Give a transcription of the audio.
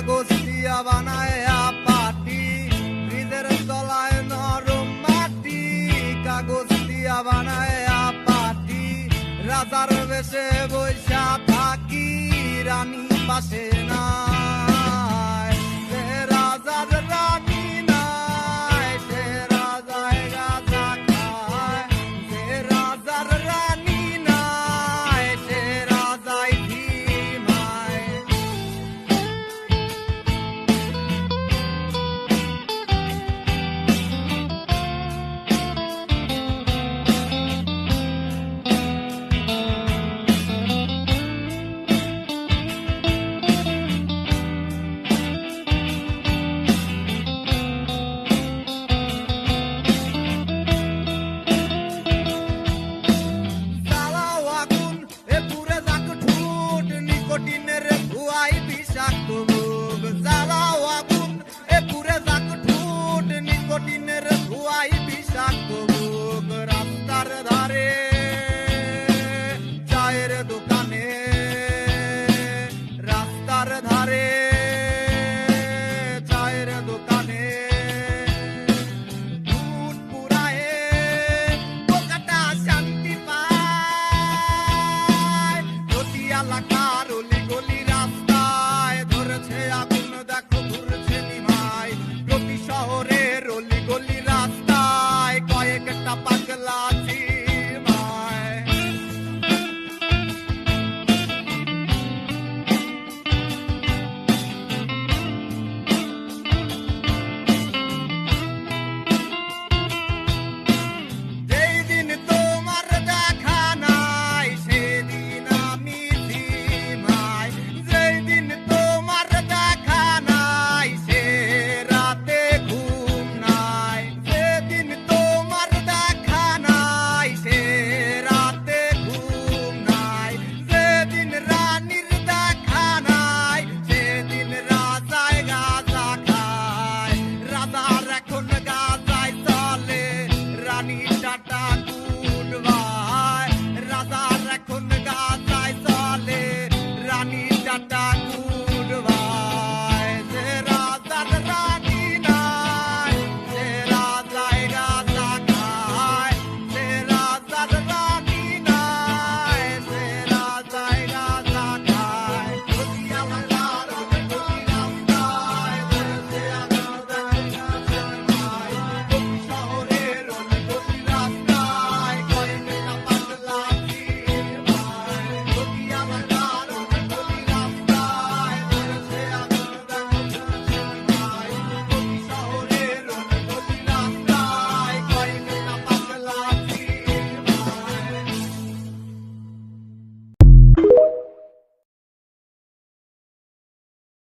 কাগজ দিয়া বানায় পাটি, ব্রিজের তলায় নরম মাটি, কাগজ দিয়া বানায় পাটি, রাজার বেশে বৈশা থাকি, রানী পাশে নাই, সে রাজার রানী নাই, সে রাজায় রাজা খায়, সে রাজার রানী নাই, সে রাজায় ধিমায়। নিকোটিনের ধোঁয়ায় বিষাক্ত রোগ, জ্বালাও আগুন এ পুরে যাক ঠোঁট, নিকোটিনের ধোঁয়ায় বিষাক্ত রোগ। রাস্তার ধারে চায়ের দোকানে, রাস্তার ধারে চায়ের দোকানে, দুধ পুরায়ে পোকাটা শান্তি পায়, প্রতি এলাকার অলি গলি রাস্তায় ধরেছে আগুন, দেখো ঘুরছে নিমাই, প্রতি শহরের অলি গলি রাস্তায় কয়েকটা পাগলা চিমায়। যেই দিন তোমার দেখা নাই সেদিন আমি ধিমাই, যেই দিন তোমার দেখা নাই সে রাতে ঘুম নাই, যেদিন তোমার দেখা নাই সে রাতে ঘুম নাই, যেদিন রানীর দেখা নাই সেদিন রাজায় গাঁজা খায়, রাজার এখন গাঁজায় চলে, রানী টাটা গুড বাই, রাজার এখন গাঁজায় চলে, রানী টাটা